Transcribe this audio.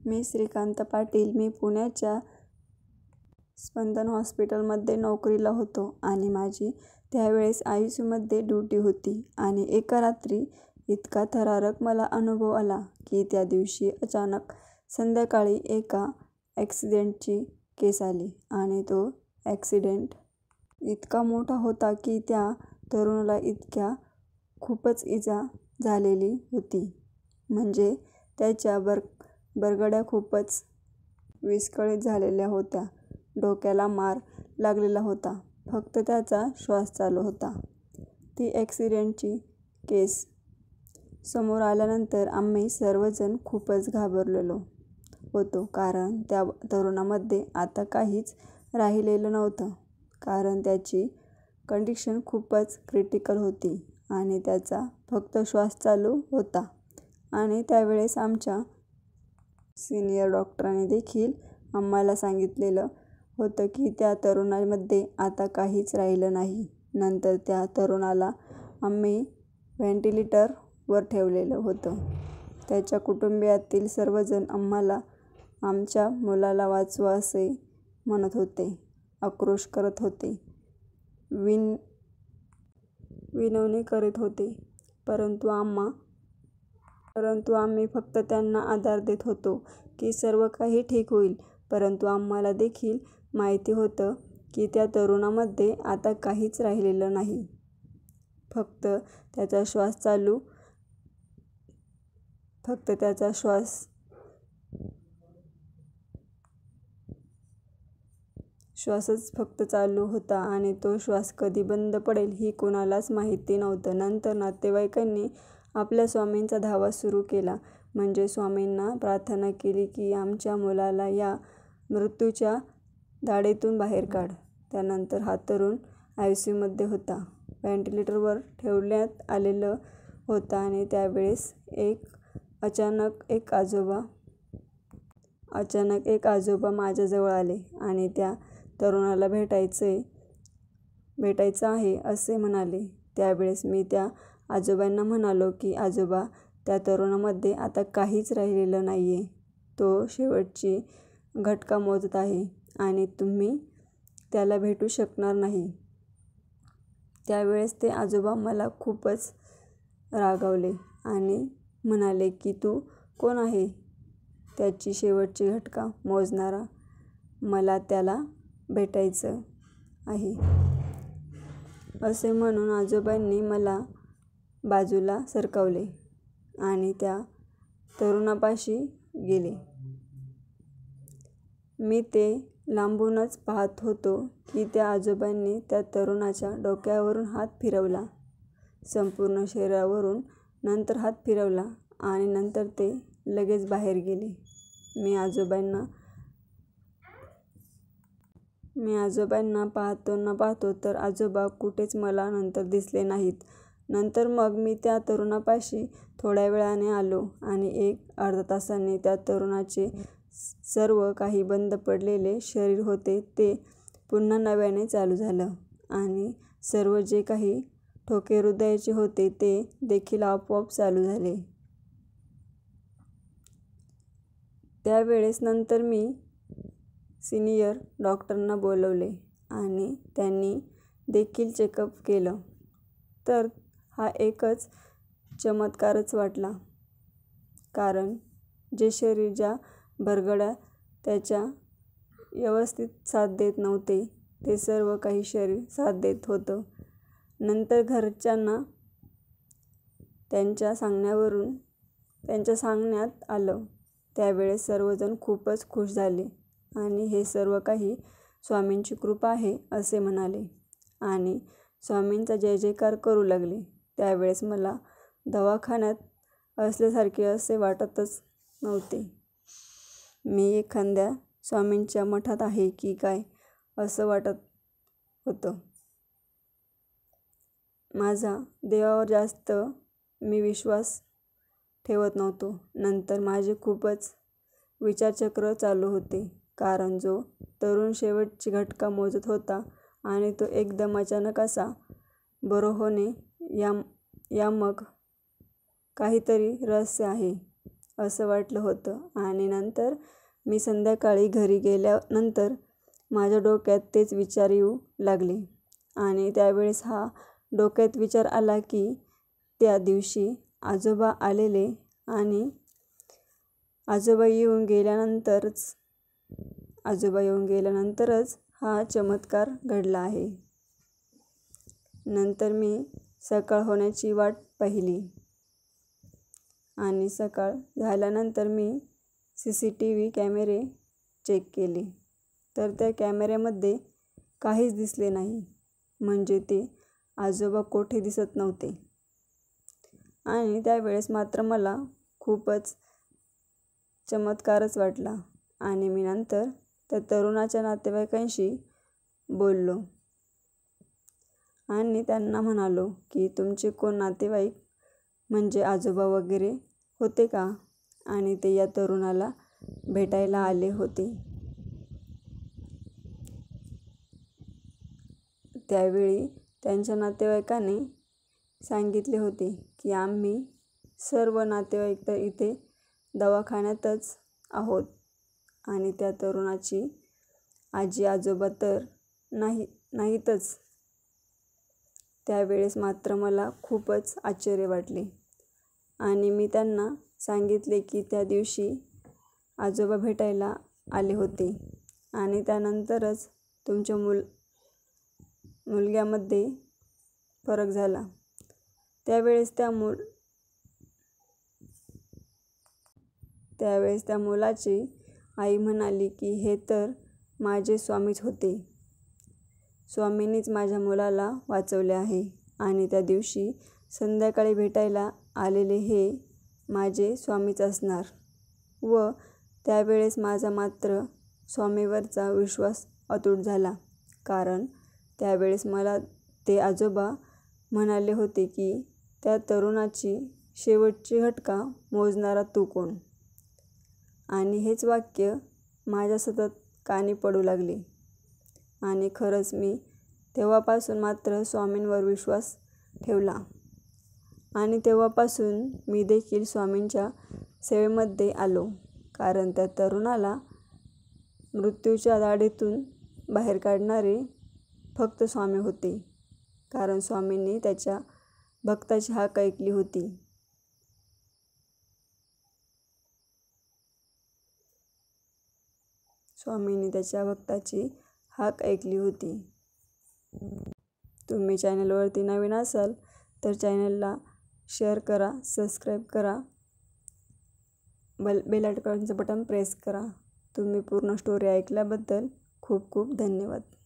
मी श्रीकांत पाटील. मी पुण्याच्या स्पंदन हॉस्पिटलमध्ये नोकरीला होतो आणि माझी त्यावेळेस ICUमध्ये ड्युटी होती. आणि एका रात्री इतका थरारक मला अनुभव आला की त्या दिवशी अचानक संध्याकाळी एका ॲक्सिडेंटची केस आली आणि तो ॲक्सिडेंट इतका मोठा होता की त्या तरुणाला इतक्या खूपच इजा झालेली होती. म्हणजे त्याच्या बरगड्या खूपच विस्कळीत झालेल्या होत्या. डोक्याला मार लागलेला होता. फक्त त्याचा श्वास चालू होता. ती ॲक्सिडेंटची केस समोर आल्यानंतर आम्ही सर्वजण खूपच घाबरलेलो होतो. कारण त्या तरुणामध्ये आता काहीच राहिलेलं नव्हतं. कारण त्याची कंडिशन खूपच क्रिटिकल होती आणि त्याचा फक्त श्वास चालू होता. आणि त्यावेळेस आमच्या सिनियर डॉक्टरांनी देखील आम्हाला सांगितलेलं होतं की त्या तरुणामध्ये आता काहीच राहिलं नाही. नंतर त्या तरुणाला आम्ही व्हेंटिलेटरवर ठेवलेलं होतं. त्याच्या कुटुंबियातील सर्वजण आम्हाला आमच्या मुलाला वाचवा असे म्हणत होते, आक्रोश करत होते, विनवणी करीत होते. परंतु आम्ही फक्त त्यांना आधार देत होतो की सर्व काही ठीक होईल. परंतु आम्हाला देखील माहिती होतं की त्या तरुणामध्ये आता काहीच राहिलेलं नाही. फक्त त्याचा श्वासच फक्त चालू होता आणि तो श्वास कधी बंद पडेल ही कोणालाच माहिती नव्हतं. नंतर नातेवाईकांनी आपल्या स्वामींचा धावा सुरू केला. म्हणजे स्वामींना प्रार्थना केली की आमच्या मुलाला या मृत्यूच्या दाढेतून बाहेर काढ. त्यानंतर हा तरुण ICUमध्ये होता. व्हेंटिलेटरवर ठेवण्यात आलेलं होतं आणि त्यावेळेस अचानक एक आजोबा माझ्याजवळ आले आणि त्या तरुणाला भेटायचं आहे असे म्हणाले. त्यावेळेस मी त्या आजोबांना म्हणालो की आजोबा, त्या तरुणामध्ये आता काहीच राहिलेलं नाहीये. तो शेवटची घटका मोजत आहे आणि तुम्ही त्याला भेटू शकणार नाही. त्यावेळेस ते आजोबा मला खूपच रागावले आणि म्हणाले की तू कोण आहे त्याची शेवटची घटका मोजणारा? मला त्याला भेटायचं आहे. असे म्हणून आजोबांनी मला बाजूला सरकवले आणि त्या तरुणापाशी गेले. मी ते लांबूनच पाहत होतो की त्या आजोबांनी त्या तरुणाच्या डोक्यावरून हात फिरवला, संपूर्ण शरीरावरून, नंतर हात फिरवला आणि नंतर ते लगेच बाहेर गेले. मी आजोबांना पाहतो न पाहतो तर आजोबा कुठेच मला नंतर दिसले नाहीत. नंतर मग मी त्या तरुणापाशी थोड्या वेळाने आलो आणि अर्धा तासाने त्या तरुणाचे सर्व काही बंद पडलेले शरीर होते ते पुन्हा नव्याने चालू झालं आणि सर्व जे काही ठोके हृदयाचे होते ते देखील आपोआप चालू झाले. त्यावेळेस नंतर मी सिनियर डॉक्टरांना बोलवले आणि त्यांनी देखील चेकअप केलं. तर हा एकच चमत्कारच वाटला. कारण जे शरीर, ज्या बरगड्या त्याच्या व्यवस्थित साथ देत नव्हते ते सर्व काही शरीर साथ देत होतं. नंतर घरच्यांना त्यांच्या सांगण्यात आलं. त्यावेळेस सर्वजण खूपच खुश झाले आणि हे सर्व काही स्वामींची कृपा आहे असे म्हणाले आणि स्वामींचा जय जयकार करू लागले. त्यावेळेस मला दवाखान्यात असल्यासारखे असे वाटतच नव्हते. मी एखाद्या स्वामींच्या मठात आहे की काय असं वाटत होतं. माझा देवावर जास्त मी विश्वास ठेवत नव्हतो. नंतर माझे खूपच विचारचक्र चालू होते. कारण जो तरुण शेवटची घटका मोजत होता आणि तो एकदम अचानक असा बरं होणे, या मग काहीतरी रहस्य आहे असं वाटलं होतं. आणि नंतर मी संध्याकाळी घरी गेल्यानंतर माझ्या डोक्यात तेच विचार येऊ लागले. आणि त्यावेळेस हा डोक्यात विचार आला की त्या दिवशी आजोबा आलेले आणि आजोबा येऊन गेल्यानंतरच हा चमत्कार घडला आहे. नंतर मी सकाळ होण्याची वाट पाहिली आणि सकाळ झाल्यानंतर मी CCTV कॅमेरे चेक केले, तर त्या कॅमेऱ्यामध्ये काहीच दिसले नाही. म्हणजे ते आजोबा कोठे दिसत नव्हते. आणि त्यावेळेस मात्र मला खूपच चमत्कारच वाटला. आणि मी नंतर त्या तरुणाच्या नातेवाईकांशी बोललो आणि त्यांना म्हणालो की तुमचे कोण नातेवाईक म्हणजे आजोबा वगैरे होते का? आणि ते या तरुणाला भेटायला आले होते. त्यावेळी त्यांच्या नातेवाईकाने सांगितले होते की आम्ही सर्व नातेवाईक तर इथे दवाखान्यातच आहोत आणि त्या तरुणाची आजी आजोबा तर नाहीतच. त्यावेळेस मात्र मला खूपच आश्चर्य वाटले आणि मी त्यांना सांगितले की त्या दिवशी आजोबा भेटायला आले होते आणि त्यानंतरच तुमच्या मुलग्यामध्ये फरक झाला. त्यावेळेस त्या मुलाची आई म्हणाली की हे तर माझे स्वामीच होते. स्वामींनीच माझ्या मुलाला वाचवले आहे आणि त्या दिवशी संध्याकाळी भेटायला आलेले हे माझे स्वामीच असणार. व त्यावेळेस माझा मात्र स्वामीवरचा विश्वास अतूट झाला. कारण त्यावेळेस मला ते आजोबा म्हणाले होते की त्या तरुणाची शेवटची घटका मोजणारा तू कोण? आणि हेच वाक्य माझ्या सतत कानी पडू लागले. आणि खरंच मी तेव्हापासून मात्र स्वामींवर विश्वास ठेवला आणि तेव्हापासून मी देखील स्वामींच्या सेवेमध्ये आलो. कारण त्या तरुणाला मृत्यूच्या दाढेतून बाहेर काढणारे फक्त स्वामी होते. कारण स्वामींनी त्याच्या भक्ताची हाक ऐकली होती. तुम्ही चॅनलवरती नवीन असाल तर चॅनलला शेअर करा, सबस्क्राईब करा, बेल आयकॉनचं बटन प्रेस करा. तुम्ही पूर्ण स्टोरी ऐकल्याबद्दल खूप खूप धन्यवाद.